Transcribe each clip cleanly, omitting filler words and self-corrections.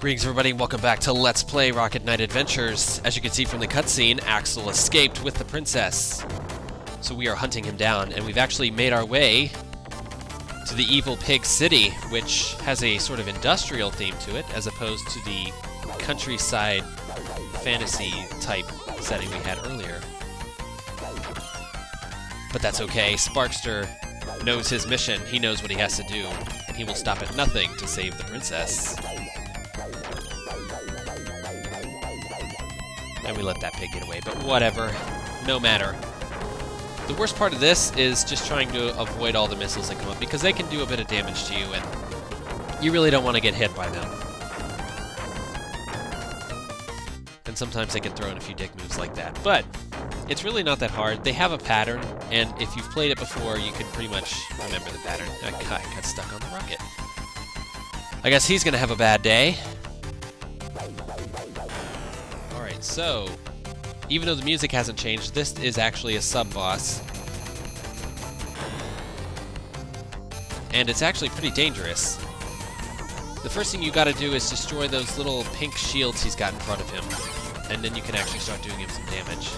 Greetings everybody, welcome back to Let's Play Rocket Knight Adventures. As you can see from the cutscene, Axel escaped with the princess. So we are hunting him down, and we've actually made our way to the Evil Pig City, which has a sort of industrial theme to it, as opposed to the countryside fantasy type setting we had earlier. But that's okay, Sparkster knows his mission, he knows what he has to do, and he will stop at nothing to save the princess. And we let that pig get away, but whatever, no matter. The worst part of this is just trying to avoid all the missiles that come up, because they can do a bit of damage to you, and you really don't want to get hit by them. And sometimes they can throw in a few dick moves like that, but it's really not that hard. They have a pattern, and if you've played it before, you can pretty much remember the pattern. That guy got stuck on the rocket. I guess he's gonna have a bad day. So, even though the music hasn't changed, this is actually a sub-boss. And it's actually pretty dangerous. The first thing you gotta do is destroy those little pink shields he's got in front of him, and then you can actually start doing him some damage.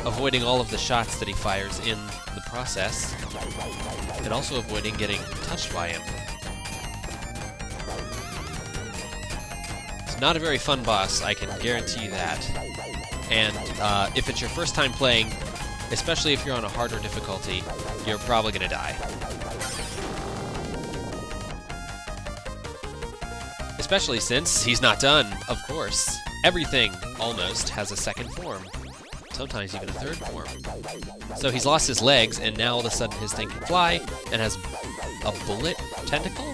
Avoiding all of the shots that he fires in the process, and also avoiding getting touched by him. Not a very fun boss, I can guarantee you that. And if it's your first time playing, especially if you're on a harder difficulty, you're probably gonna die. Especially since he's not done, of course. Everything, almost, has a second form. Sometimes even a third form. So he's lost his legs, and now all of a sudden his thing can fly, and has a bullet tentacle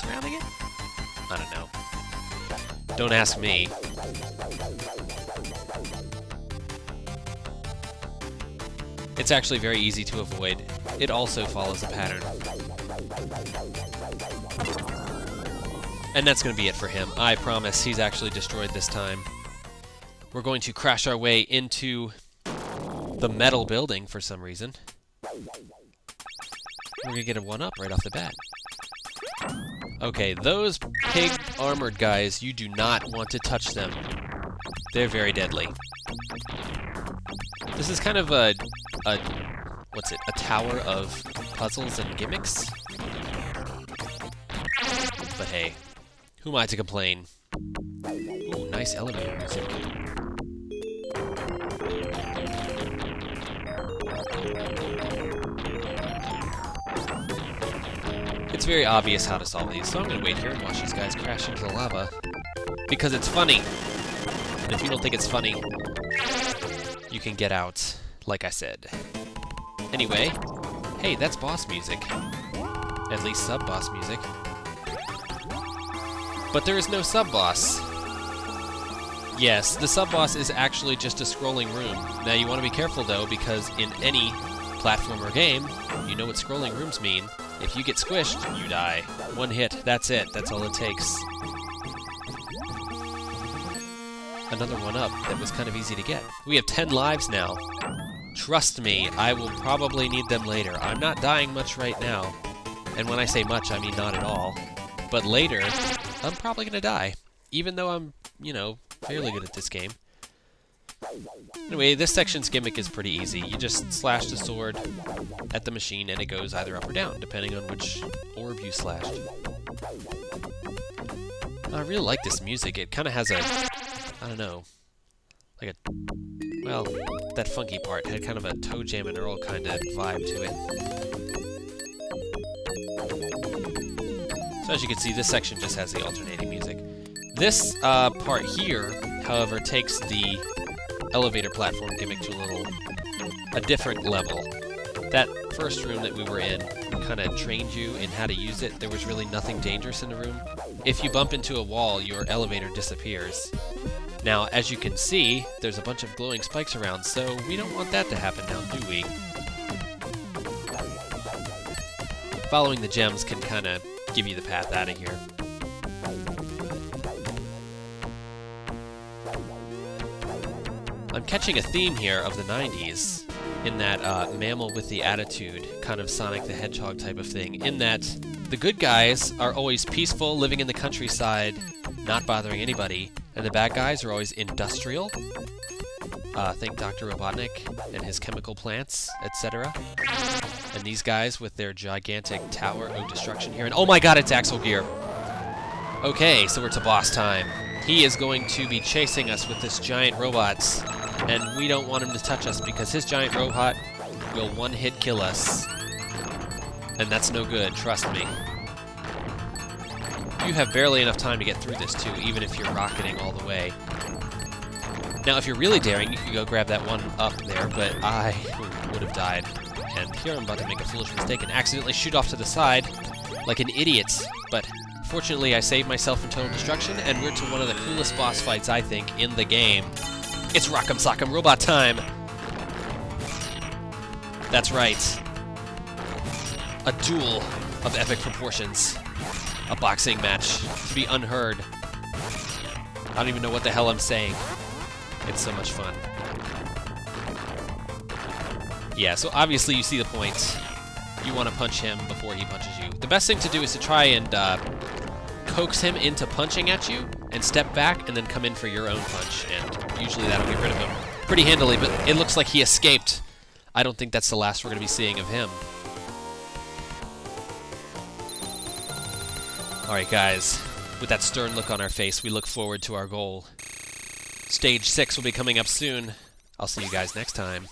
surrounding it? I don't know. Don't ask me. It's actually very easy to avoid. It also follows a pattern. And that's going to be it for him. I promise he's actually destroyed this time. We're going to crash our way into the metal building for some reason. We're going to get a 1-up right off the bat. Okay, those pig armored guys, you do not want to touch them. They're very deadly. This is kind of a tower of puzzles and gimmicks. But hey, who am I to complain? Ooh, nice elevator music. It's very obvious how to solve these, so I'm gonna wait here and watch these guys crash into the lava. Because it's funny. And if you don't think it's funny, you can get out, like I said. Anyway, hey, that's boss music. At least sub-boss music. But there is no sub-boss. Yes, the sub-boss is actually just a scrolling room. Now you want to be careful though, because in any platformer game, you know what scrolling rooms mean. If you get squished, you die. One hit, that's it. That's all it takes. Another 1-up that was kind of easy to get. We have 10 lives now. Trust me, I will probably need them later. I'm not dying much right now. And when I say much, I mean not at all. But later, I'm probably gonna die. Even though I'm, you know, fairly good at this game. Anyway, this section's gimmick is pretty easy. You just slash the sword at the machine and it goes either up or down, depending on which orb you slashed. I really like this music. It kind of has a, I don't know, like a, well, that funky part had kind of a Toe Jam and Earl kind of vibe to it. So as you can see, this section just has the alternating music. This part here, however, takes the elevator platform gimmick to a different level. That first room that we were in kind of trained you in how to use it. There was really nothing dangerous in the room. If you bump into a wall, your elevator disappears. Now, as you can see, there's a bunch of glowing spikes around, so we don't want that to happen now, do we? Following the gems can kind of give you the path out of here. I'm catching a theme here of the 90s, in that mammal with the attitude, kind of Sonic the Hedgehog type of thing, in that the good guys are always peaceful, living in the countryside, not bothering anybody. And the bad guys are always industrial. Think Dr. Robotnik and his chemical plants, etc. And these guys with their gigantic tower of destruction here. And oh my god, it's Axel Gear! Okay, so we're to boss time. He is going to be chasing us with this giant robots. And we don't want him to touch us because his giant robot will one-hit kill us. And that's no good, trust me. You have barely enough time to get through this too, even if you're rocketing all the way. Now, if you're really daring, you could go grab that one up there, but I would have died. And here I'm about to make a foolish mistake and accidentally shoot off to the side like an idiot. But fortunately, I saved myself from total destruction, and we're to one of the coolest boss fights, I think, in the game. It's Rock'em Sock'em Robot time! That's right. A duel of epic proportions. A boxing match to be unheard. I don't even know what the hell I'm saying. It's so much fun. Yeah, so obviously you see the point. You want to punch him before he punches you. The best thing to do is to try and coax him into punching at you, and step back, and then come in for your own punch, and usually that'll get rid of him pretty handily, but it looks like he escaped. I don't think that's the last we're going to be seeing of him. Alright guys, with that stern look on our face, we look forward to our goal. Stage 6 will be coming up soon. I'll see you guys next time.